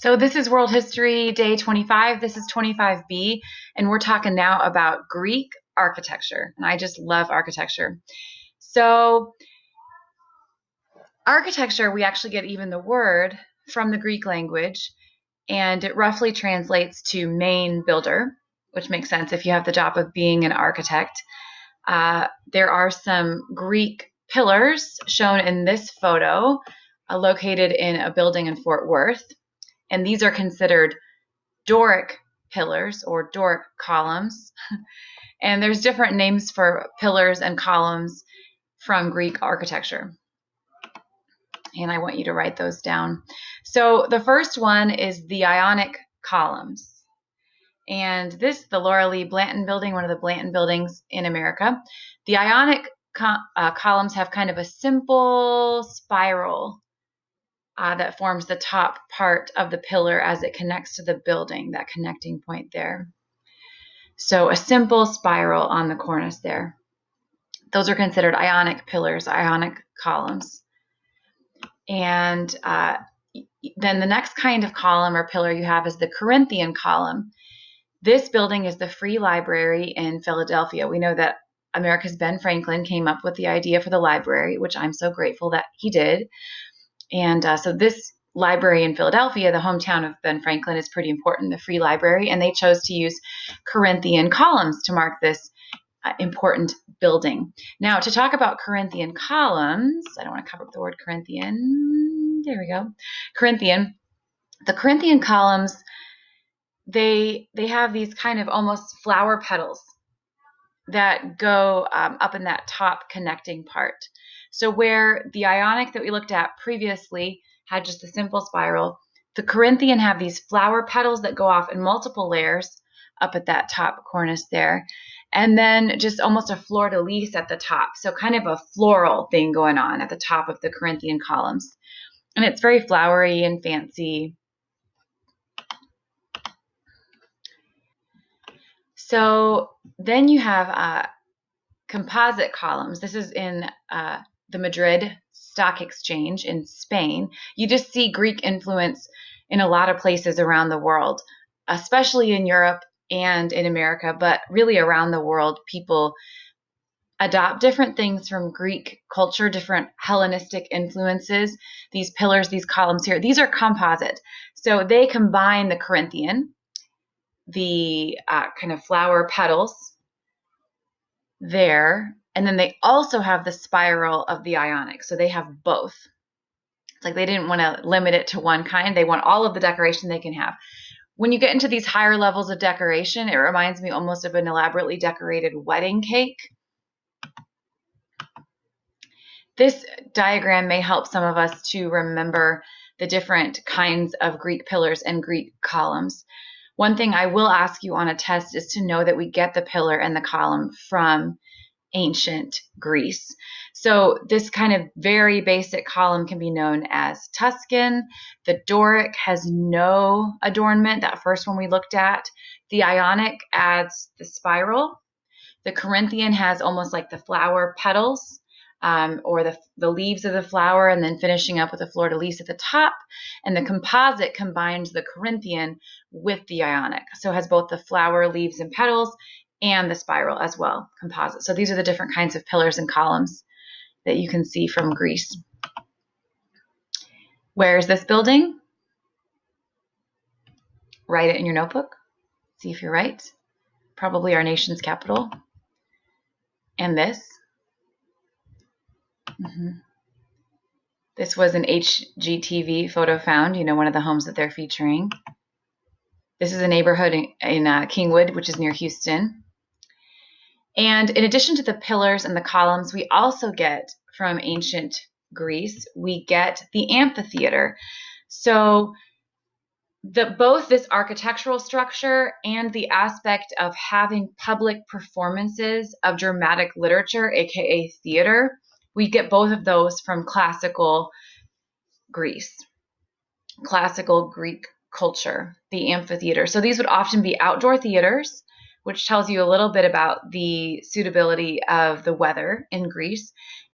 So this is World History Day 25. This is 25B, and we're talking now about Greek architecture. And I just love architecture. So architecture, we actually get even the word from the Greek language, and it roughly translates to main builder, which makes sense if you have the job of being an architect. There are some Greek pillars shown in this photo, located in a building in Fort Worth. And these are considered Doric pillars or Doric columns. And there's different names for pillars and columns from Greek architecture. And I want you to write those down. So the first one is the Ionic columns. And this, the Laura Lee Blanton building, one of the Blanton buildings in America. The Ionic columns have kind of a simple spiral that forms the top part of the pillar as it connects to the building, that connecting point there. So a simple spiral on the cornice there. Those are considered Ionic pillars, Ionic columns. And then the next kind of column or pillar you have is the Corinthian column. This building is the Free Library in Philadelphia. We know that America's Ben Franklin came up with the idea for the library, which I'm so grateful that he did. And so this library in Philadelphia, the hometown of Ben Franklin, is pretty important, the Free Library, and they chose to use Corinthian columns to mark this important building. Now, to talk about Corinthian columns, I don't want to cover up the word Corinthian. There we go. Corinthian. The Corinthian columns, they have these kind of almost flower petals that go up in that top connecting part. So where the Ionic that we looked at previously had just a simple spiral, the Corinthian have these flower petals that go off in multiple layers up at that top cornice there, and then just almost a fleur-de-lis at the top. So kind of a floral thing going on at the top of the Corinthian columns. And it's very flowery and fancy. So then you have composite columns. This is in the Madrid Stock Exchange in Spain. You just see Greek influence in a lot of places around the world, especially in Europe and in America, but really around the world, people adopt different things from Greek culture, different Hellenistic influences. These pillars, these columns here, these are composite. So they combine the Corinthian, the kind of flower petals there, and then they also have the spiral of the Ionic. So they have both. It's like they didn't want to limit it to one kind. They want all of the decoration they can have. When you get into these higher levels of decoration, it reminds me almost of an elaborately decorated wedding cake. This diagram may help some of us to remember the different kinds of Greek pillars and Greek columns. One thing I will ask you on a test is to know that we get the pillar and the column from ancient Greece. So this kind of very basic column can be known as Tuscan. The Doric has no adornment, that first one we looked at. The Ionic adds the spiral. The Corinthian has almost like the flower petals, or the leaves of the flower, and then finishing up with a fleur-de-lis at the top. And the composite combines the Corinthian with the Ionic. So it has both the flower, leaves, and petals, and the spiral as well, composite. So these are the different kinds of pillars and columns that you can see from Greece. Where is this building? Write it in your notebook. See if you're right. Probably our nation's capital. And this. This was an HGTV photo found, one of the homes that they're featuring. This is a neighborhood in Kingwood, which is near Houston. And in addition to the pillars and the columns, we also get from ancient Greece, we get the amphitheater. So both this architectural structure and the aspect of having public performances of dramatic literature, aka theater, we get both of those from classical Greece, classical Greek culture, the amphitheater. So these would often be outdoor theaters, which tells you a little bit about the suitability of the weather in Greece.